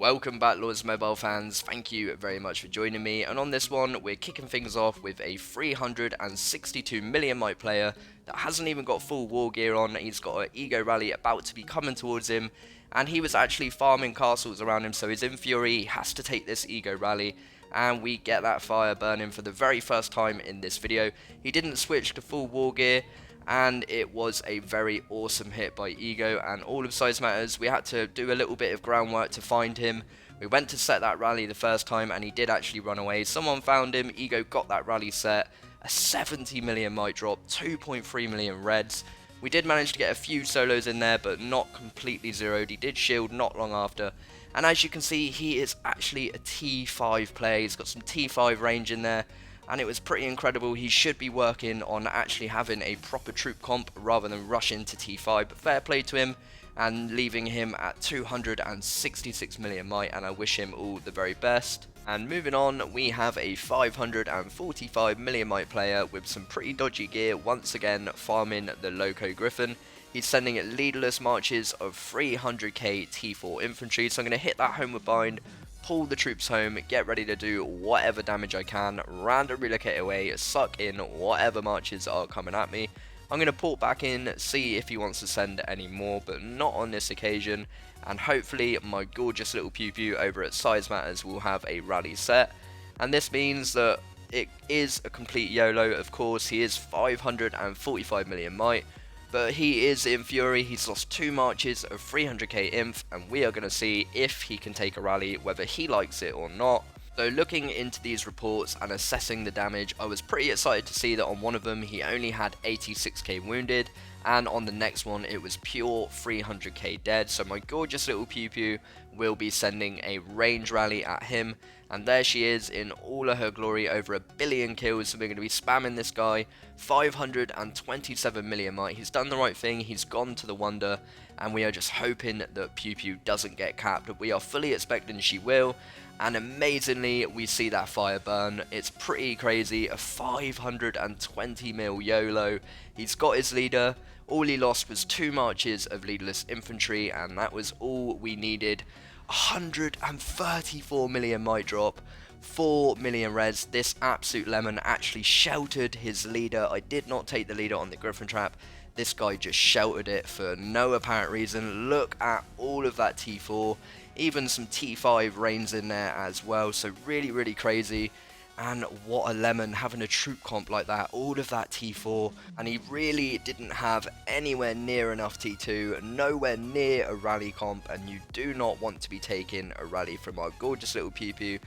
Welcome back, Lords Mobile fans. Thank you very much for joining me. And on this one, we're kicking things off with a 362 million might player that hasn't even got full war gear on. He's got an ego rally about to be coming towards him, and he was actually farming castles around him, so he's in fury. He has to take this ego rally, and we get that fire burning for the very first time in this video. He didn't switch to full war gear, and it was a very awesome hit by Ego, and all of size matters. We had to do a little bit of groundwork to find him. We went to set that rally the first time, and he did actually run away. Someone found him, Ego got that rally set, a 70 million might drop, 2.3 million reds. We did manage to get a few solos in there, but not completely zeroed. He did shield not long after, and as you can see, he is actually a T5 player. He's got some T5 range in there, and it was pretty incredible. He should be working on actually having a proper troop comp rather than rushing to T5, but fair play to him and leaving him at 266 million might, and I wish him all the very best. And moving on, we have a 545 million might player with some pretty dodgy gear, once again farming the Loco Griffin. He's sending leaderless marches of 300k T4 infantry, so I'm going to hit that homeward bind, pull the troops home, get ready to do whatever damage I can, random relocate away, suck in whatever marches are coming at me. I'm going to port back in, see if he wants to send any more, but not on this occasion, and hopefully my gorgeous little pewpew over at Size Matters will have a rally set, and this means that it is a complete YOLO. Of course, he is 545 million might, but he is in fury. He's lost 2 marches of 300k inf, and we are going to see if he can take a rally, whether he likes it or not. So looking into these reports and assessing the damage, I was pretty excited to see that on one of them he only had 86k wounded, and on the next one it was pure 300k dead. So my gorgeous little pewpew will be sending a range rally at him, and there she is in all of her glory, over 1 billion kills. So we're going to be spamming this guy, 527 million might. He's done the right thing, he's gone to the wonder, and we are just hoping that pewpew doesn't get capped. We are fully expecting she will, and amazingly we see that fire burn. It's pretty crazy, a 520 mil YOLO. He's got his leader. All he lost was 2 marches of leaderless infantry, and that was all we needed. 134 million might drop, 4 million res. This absolute lemon actually sheltered his leader. I did not take the leader on the Griffin trap. This guy just sheltered it for no apparent reason. Look at all of that T4, even some T5 reigns in there as well. So really crazy. And what a lemon, having a troop comp like that, all of that T4, and he really didn't have anywhere near enough T2, nowhere near a rally comp, and you do not want to be taking a rally from our gorgeous little pewpew,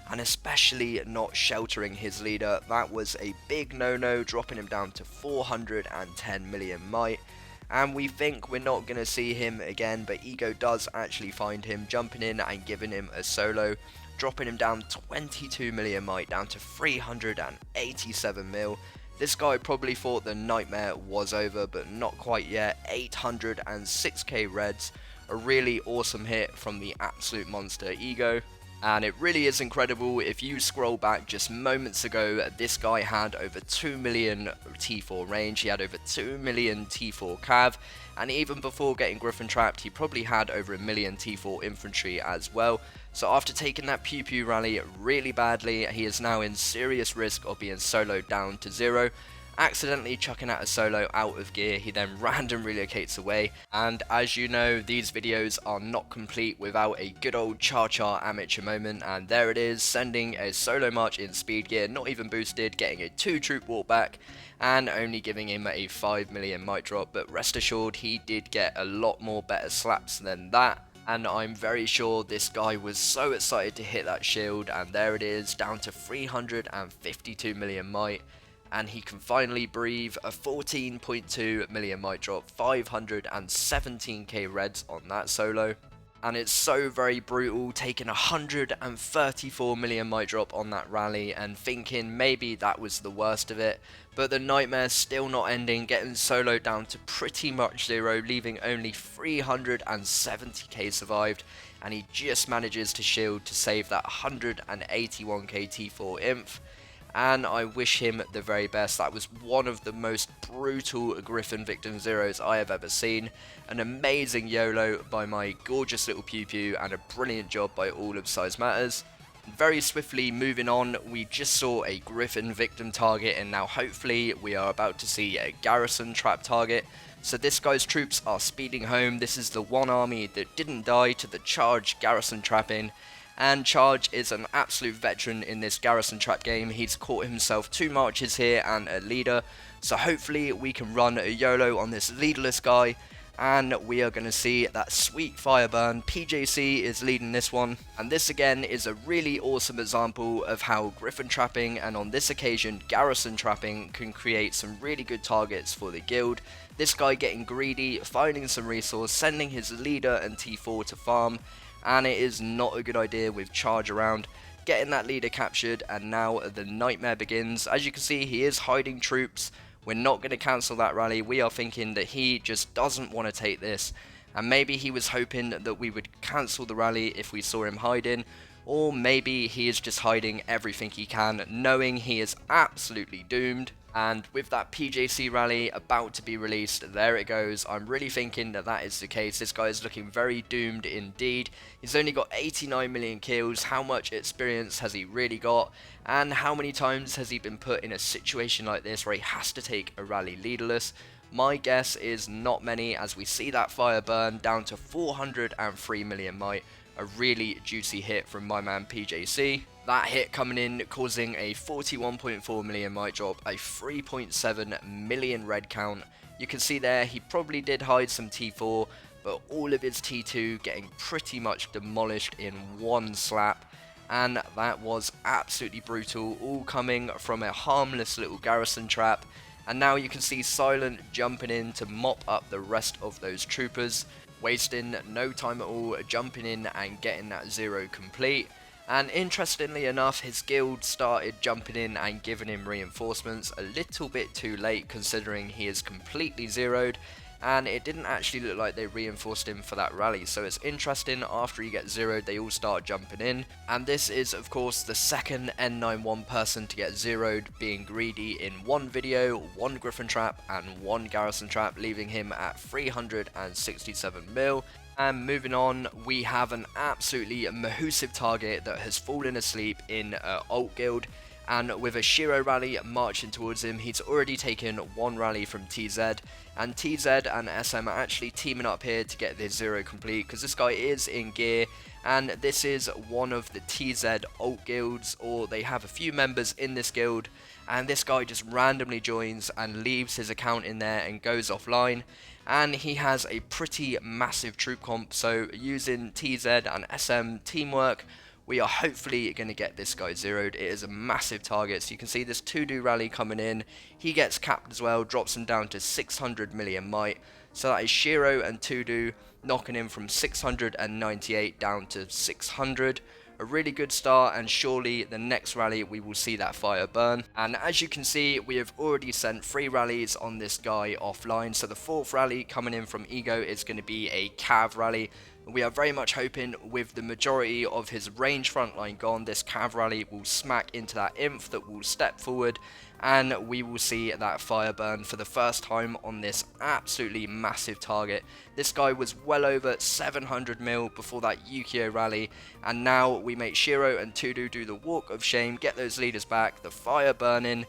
and especially not sheltering his leader. That was a big no-no, dropping him down to 410 million might. And we think we're not going to see him again, but Ego does actually find him, jumping in and giving him a solo, dropping him down 22 million might, down to 387 mil. This guy probably thought the nightmare was over, but not quite yet. 806k reds, a really awesome hit from the absolute monster Ego. And it really is incredible. If you scroll back just moments ago, this guy had over 2 million T4 range, he had over 2 million T4 cav, and even before getting Griffin trapped, he probably had over 1 million T4 infantry as well. So after taking that pewpew rally really badly, he is now in serious risk of being soloed down to 0. Accidentally chucking out a solo out of gear, he then random relocates away, and as you know, these videos are not complete without a good old ChaCha amateur moment, and there it is, sending a solo march in speed gear, not even boosted, getting a 2 troop walk back, and only giving him a 5 million might drop. But rest assured, he did get a lot more better slaps than that, and I'm very sure this guy was so excited to hit that shield, and there it is, down to 352 million might. And he can finally breathe, a 14.2 million might drop, 517k reds on that solo. And it's so very brutal, taking 134 million might drop on that rally, and thinking maybe that was the worst of it. But the nightmare's still not ending, getting soloed down to pretty much 0, leaving only 370k survived. And he just manages to shield to save that 181k T4 inf. and I wish him the very best. That was one of the most brutal Griffin victim zeros I have ever seen. An amazing YOLO by my gorgeous little pewpew, and a brilliant job by all of Size Matters. Very swiftly moving on, we just saw a Griffin victim target, and now hopefully we are about to see a Garrison trap target. So this guy's troops are speeding home. This is the one army that didn't die to the charge Garrison trapping. And Charge is an absolute veteran in this Garrison trap game. He's caught himself 2 marches here and a leader. So hopefully we can run a YOLO on this leaderless guy, and we are going to see that sweet fire burn. PJC is leading this one, and this again is a really awesome example of how Griffin trapping, and on this occasion Garrison trapping, can create some really good targets for the guild. This guy getting greedy, finding some resource, sending his leader and T4 to farm, and it is not a good idea with Charge around. Getting that leader captured, and now the nightmare begins. As you can see, he is hiding troops. We're not going to cancel that rally. We are thinking that he just doesn't want to take this, and maybe he was hoping that we would cancel the rally if we saw him hiding, or maybe he is just hiding everything he can, knowing he is absolutely doomed. And with that PJC rally about to be released, there it goes. I'm really thinking that that is the case. This guy is looking very doomed indeed. He's only got 89 million kills. How much experience has he really got? And how many times has he been put in a situation like this where he has to take a rally leaderless? My guess is not many, as we see that fire burn down to 403 million might. A really juicy hit from my man PJC. That hit coming in, causing a 41.4 million might drop, a 3.7 million red count. You can see there he probably did hide some T4, but all of his T2 getting pretty much demolished in one slap. And that was absolutely brutal, all coming from a harmless little Garrison trap. And now you can see Silent jumping in to mop up the rest of those troopers, wasting no time at all, jumping in and getting that zero complete. And interestingly enough, his guild started jumping in and giving him reinforcements a little bit too late, considering he is completely zeroed, and it didn't actually look like they reinforced him for that rally. So it's interesting, after he gets zeroed they all start jumping in, and this is of course the second N91 person to get zeroed, being greedy in one video, one Griffin trap and one Garrison trap, leaving him at 367 mil. And moving on, we have an absolutely mahoosive target that has fallen asleep in Alt Guild, and with a Shiro rally marching towards him, he's already taken one rally from TZ, and TZ and SM are actually teaming up here to get this zero complete, because this guy is in gear, and this is one of the TZ Alt Guilds, or they have a few members in this guild, and this guy just randomly joins and leaves his account in there and goes offline. And he has a pretty massive troop comp, so using TZ and SM teamwork, we are hopefully going to get this guy zeroed. It is a massive target, so you can see this to-do rally coming in. He gets capped as well, drops him down to 600 million might. So that is Shiro and to-do knocking him from 698 down to 600. A really good start, and surely the next rally we will see that fire burn. And as you can see, we have already sent 3 rallies on this guy offline, so the 4th rally coming in from Ego is going to be a Cav rally. We are very much hoping, with the majority of his range frontline gone, this Cav rally will smack into that Inf that will step forward, and we will see that fire burn for the first time on this absolutely massive target. This guy was well over 700 mil before that Yukio rally, and now we make Shiro and Tudu do the walk of shame, get those leaders back, the fire burning.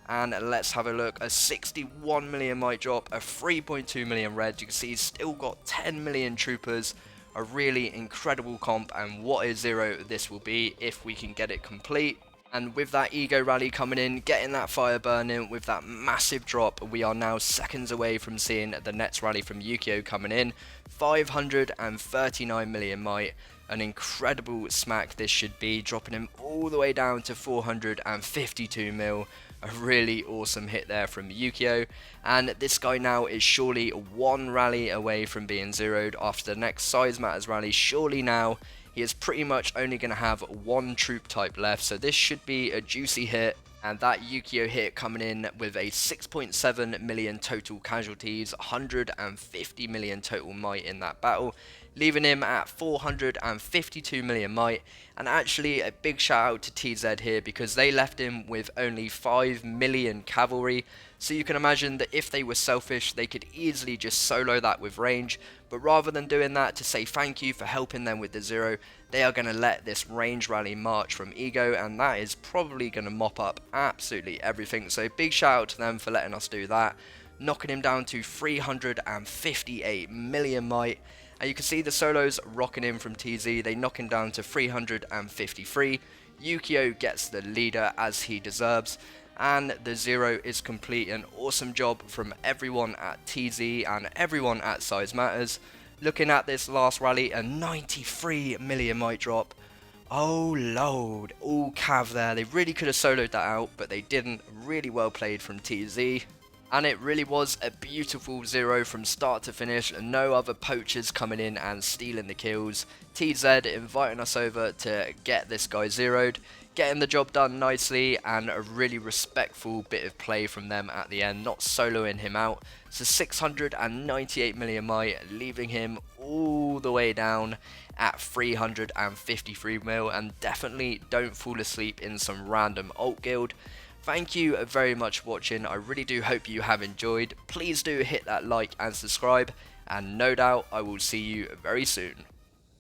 And let's have a look. A 61 million might drop, a 3.2 million red. You can see he's still got 10 million troopers. A really incredible comp, and what a zero this will be if we can get it complete. And with that Ego rally coming in, getting that fire burning with that massive drop, we are now seconds away from seeing the next rally from Yukio coming in. 539 million might. An incredible smack this should be, dropping him all the way down to 452 mil. A really awesome hit there from Yukio, and this guy now is surely one rally away from being zeroed after the next Size Matters rally. Surely now he is pretty much only going to have one troop type left, so this should be a juicy hit. And that Yukio hit coming in with a 6.7 million total casualties, 150 million total might in that battle. leaving him at 452 million might. And actually a big shout out to TZ here, because they left him with only 5 million cavalry. So you can imagine that if they were selfish, they could easily just solo that with range. But rather than doing that to say thank you for helping them with the 0, they are going to let this range rally march from Ego, and that is probably going to mop up absolutely everything. So big shout out to them for letting us do that, knocking him down to 358 million might. And you can see the solos rocking in from TZ, they knock him down to 353. Yukio gets the leader as he deserves, and the 0 is complete. An awesome job from everyone at TZ and everyone at Size Matters. Looking at this last rally, a 93 million might drop. Oh lord, all cav there. They really could have soloed that out, but they didn't. Really well played from TZ. And it really was a beautiful 0 from start to finish. No other poachers coming in and stealing the kills. TZ inviting us over to get this guy 0'd, getting the job done nicely, and a really respectful bit of play from them at the end, not soloing him out. So 698 million might, leaving him all the way down at 353 mil, and definitely don't fall asleep in some random alt guild. Thank you very much for watching. I really do hope you have enjoyed. Please do hit that like and subscribe, and no doubt I will see you very soon.